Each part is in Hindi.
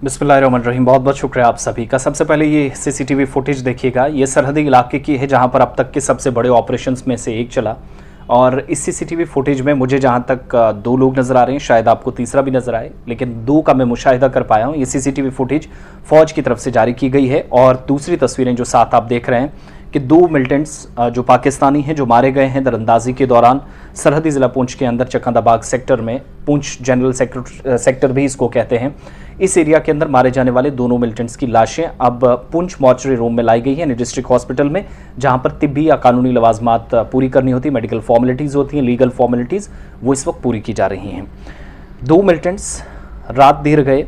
बिस्मिल्लाहिर्रहमानिर्रहीम। बहुत बहुत शुक्रिया आप सभी का। सबसे पहले ये सीसीटीवी फुटेज देखिएगा। ये सरहदी इलाके की है जहाँ पर अब तक के सबसे बड़े ऑपरेशंस में से एक चला। और इस सीसीटीवी फुटेज में मुझे जहाँ तक दो लोग नज़र आ रहे हैं, शायद आपको तीसरा भी नज़र आए, लेकिन दो का मैं मुशाहिदा कर पाया हूँ। ये सीसीटीवी फुटेज फ़ौज की तरफ से जारी की गई है। और दूसरी तस्वीरें जो साथ आप देख रहे हैं कि दो मिलिटेंट्स जो पाकिस्तानी हैं जो मारे गए हैं दरअंदाजी के दौरान सरहदी ज़िला पुंछ के अंदर चकंदाबाग सेक्टर में, पुंछ जनरल सेक्टर भी इसको कहते हैं, इस एरिया के अंदर मारे जाने वाले दोनों मिलिटेंट्स की लाशें अब पुंछ मॉर्चरी रूम में लाई गई हैं डिस्ट्रिक्ट हॉस्पिटल में, जहां पर तिब्बी या कानूनी लवाजमात पूरी करनी होती है, मेडिकल फॉर्मेलिटीज़ होती हैं, लीगल फॉर्मेलिटीज़, वो इस वक्त पूरी की जा रही हैं। दो मिलिटेंट्स रात देर गए,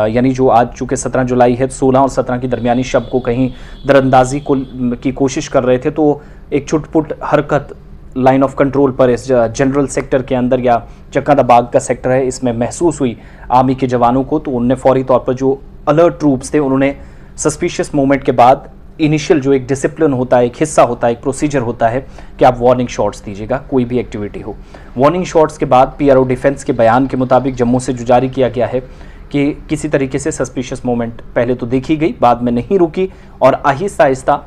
यानी जो आज चूँकि 17 जुलाई है, 16 और 17 की दरमियानी शब को कहीं दरअंदाजी की कोशिश कर रहे थे, तो एक छुटपुट हरकत लाइन ऑफ कंट्रोल पर इस जनरल सेक्टर के अंदर या चकंदाबाग का सेक्टर है, इसमें महसूस हुई आर्मी के जवानों को। तो उनने फौरी तौर पर जो अलर्ट ट्रूप्स थे उन्होंने सस्पिशियस मूवमेंट के बाद इनिशियल जो एक डिसिप्लिन होता है, एक हिस्सा होता है, एक प्रोसीजर होता है कि आप वार्निंग शॉट्स दीजिएगा कोई भी एक्टिविटी हो। वार्निंग शॉट्स के बाद पीआरओ डिफेंस के बयान के मुताबिक जम्मू से जो जारी किया गया है कि किसी तरीके से सस्पिशियस मूवमेंट पहले तो देखी गई, बाद में नहीं रुकी और आहिस्ता आहिस्ता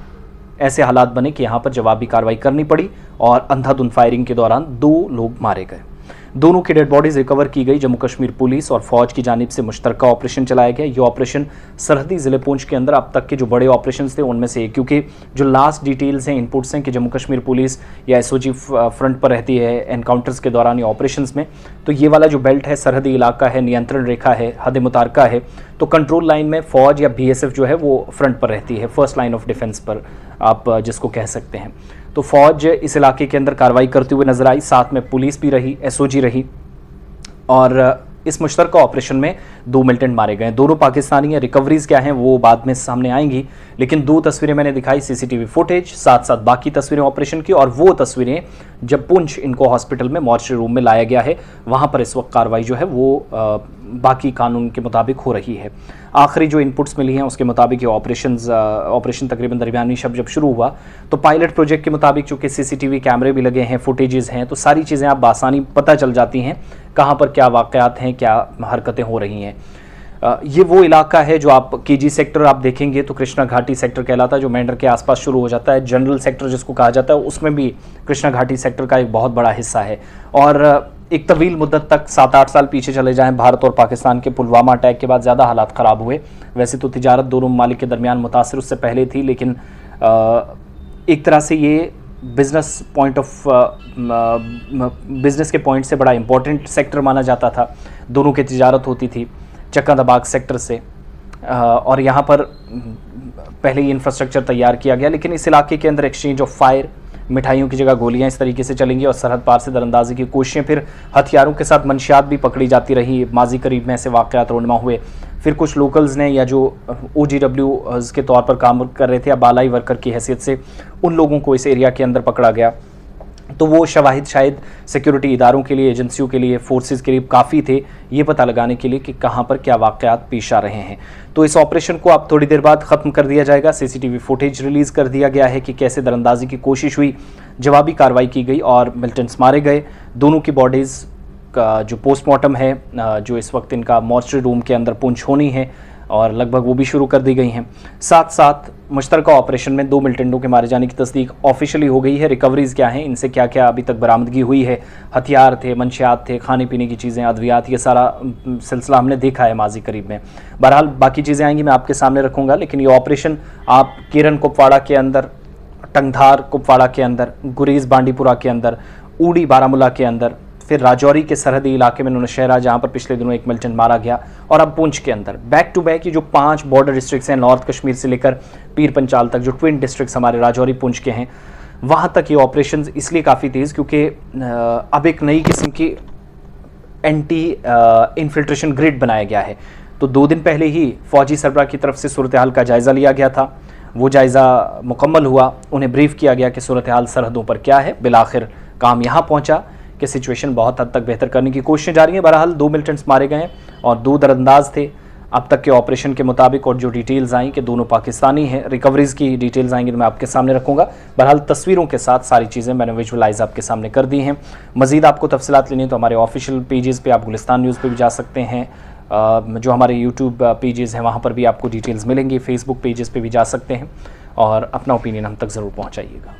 ऐसे हालात बने कि यहाँ पर जवाबी कार्रवाई करनी पड़ी और अंधाधुंध फायरिंग के दौरान दो लोग मारे गए। दोनों की डेड बॉडीज रिकवर की गई। जम्मू कश्मीर पुलिस और फौज की जानिब से मुश्तरका ऑपरेशन चलाया गया। ये ऑपरेशन सरहदी ज़िले पुंछ के अंदर अब तक के जो बड़े ऑपरेशन थे उनमें से एक, क्योंकि जो लास्ट डिटेल्स हैं, इनपुट्स हैं कि जम्मू कश्मीर पुलिस या एसओजी फ्रंट पर रहती है एनकाउंटर्स के दौरान या ऑपरेशंस में, तो ये वाला जो बेल्ट है सरहदी इलाका है, नियंत्रण रेखा है, हद मुतारका है, तो कंट्रोल लाइन में फौज या बीएसएफ जो है वो फ्रंट पर रहती है, फर्स्ट लाइन ऑफ डिफेंस पर आप जिसको कह सकते हैं। तो फौज इस इलाके के अंदर कार्रवाई करते हुए नजर आई, साथ में पुलिस भी रही, एसओजी रही और इस मुश्तरका ऑपरेशन में दो मिलिटेंट मारे गए। दोनों पाकिस्तानी हैं। रिकवरीज क्या हैं वो बाद में सामने आएंगी, लेकिन दो तस्वीरें मैंने दिखाई, सीसीटीवी फुटेज, साथ साथ बाकी तस्वीरें ऑपरेशन की, और वो तस्वीरें जब पुंछ इनको हॉस्पिटल में मॉर्चरी रूम में लाया गया है, वहाँ पर इस वक्त कार्रवाई जो है वो बाकी कानून के मुताबिक हो रही है। आखिरी जो इनपुट्स मिली हैं उसके मुताबिक ये ऑपरेशन तकरीबन दरमियानी शब जब शुरू हुआ तो पायलट प्रोजेक्ट के मुताबिक चूँकि सीसीटीवी कैमरे भी लगे हैं, फुटेजेस हैं, तो सारी चीज़ें आप बासानी पता चल जाती हैं कहाँ पर क्या वाक़यात हैं, क्या हरकतें हो रही हैं। ये वो इलाका है जो आप केजी सेक्टर आप देखेंगे तो कृष्णा घाटी सेक्टर कहलाता है, जो मेंढर के आसपास शुरू हो जाता है। जनरल सेक्टर जिसको कहा जाता है उसमें भी कृष्णा घाटी सेक्टर का एक बहुत बड़ा हिस्सा है। और एक तवील मुद्दत तक 7-8 साल पीछे चले जाएं, भारत और पाकिस्तान के पुलवामा अटैक के बाद ज़्यादा हालात ख़राब हुए। वैसे तो तिजारत दोनों ममालिक के दरमियान मुतासर उससे पहले थी, लेकिन एक तरह से ये बिज़नेस के पॉइंट से बड़ा इंपॉर्टेंट सेक्टर माना जाता था। दोनों की तिजारत होती थी चकंदाबाग सेक्टर से, और यहाँ पर पहले ही इंफ्रास्ट्रक्चर तैयार किया गया, लेकिन इस इलाके के अंदर एक्सचेंज ऑफ फायर, मिठाइयों की जगह गोलियां इस तरीके से चलेंगी और सरहद पार से दरअंदाजी की कोशिशें, फिर हथियारों के साथ मंशियात भी पकड़ी जाती रही। माजी करीब में ऐसे वाक़यात रोनमा हुए। फिर कुछ लोकल्स ने या जो OGW के तौर पर काम कर रहे थे या बालाई वर्कर की हैसियत से, उन लोगों को इस एरिया के अंदर पकड़ा गया। तो वो शवाहिद शायद सिक्योरिटी इदारों के लिए, एजेंसियों के लिए, फोर्सेस के लिए काफ़ी थे ये पता लगाने के लिए कि कहाँ पर क्या वाक़यात पेश आ रहे हैं। तो इस ऑपरेशन को अब थोड़ी देर बाद ख़त्म कर दिया जाएगा। सीसीटीवी फुटेज रिलीज़ कर दिया गया है कि कैसे दरअंदाजी की कोशिश हुई, जवाबी कार्रवाई की गई और मिलिटेंट्स मारे गए। दोनों की बॉडीज़ का जो पोस्टमार्टम है, जो इस वक्त इनका मॉर्चरी रूम के अंदर पुंछ होनी है और लगभग वो भी शुरू कर दी गई हैं। साथ साथ मुश्तरका ऑपरेशन में दो मिलिटेंटों के मारे जाने की तस्दीक ऑफिशियली हो गई है। रिकवरीज क्या हैं, इनसे क्या क्या अभी तक बरामदगी हुई है, हथियार थे, मंशियात थे, खाने पीने की चीज़ें, अद्वियात, ये सारा सिलसिला हमने देखा है माजी करीब में। बहरहाल बाकी चीज़ें आएंगी, मैं आपके सामने रखूँगा, लेकिन ये ऑपरेशन आप केरन कुपवाड़ा के अंदर, टंगधार कुपवाड़ा के अंदर, गुरेज बांडीपुरा के अंदर, ऊड़ी बारामूला के अंदर, फिर राजौरी के सरहदी इलाके में नौशहरा जहाँ पर पिछले दिनों एक मिलिटेंट मारा गया, और अब पुंछ के अंदर बैक टू बैक ये जो 5 बॉर्डर डिस्ट्रिक्ट्स हैं, नॉर्थ कश्मीर से लेकर पीर पंचाल तक, जो ट्विन डिस्ट्रिक्ट्स हमारे राजौरी पुंछ के हैं, वहाँ तक ये ऑपरेशंस इसलिए काफ़ी तेज़ क्योंकि अब एक नई किस्म की एंटी इन्फिल्ट्रेशन ग्रिड बनाया गया है। तो 2 दिन पहले ही फौजी सरबराह की तरफ से सूरत हाल का जायज़ा लिया गया था। वो जायज़ा मुकम्मल हुआ, उन्हें ब्रीफ किया गया कि सूरत हाल सरहदों पर क्या है। बिलाखिर काम यहाँ पहुँचा कि सिचुएशन बहुत हद तक बेहतर करने की कोशिशें जारी हैं। बहरहाल 2 मिलिटेंट्स मारे गए हैं और 2 दरअंदाज थे अब तक के ऑपरेशन के मुताबिक, और जो डिटेल्स आई कि दोनों पाकिस्तानी हैं, रिकवरीज की डिटेल्स आएंगी तो मैं आपके सामने रखूँगा। बहरहाल तस्वीरों के साथ सारी चीज़ें मैंने विजुअलाइज आपके सामने कर दी हैं। मज़ीद आपको तफसीलात लेनी है तो हमारे ऑफिशियल पेजेस पे आप गुलिस्तान न्यूज़ पे भी जा सकते हैं, जो हमारे यूट्यूब पेजेस हैं वहाँ पर भी आपको डिटेल्स मिलेंगी, फेसबुक पेजेस पे भी जा सकते हैं और अपना ओपिनियन हम तक ज़रूर पहुँचाइएगा।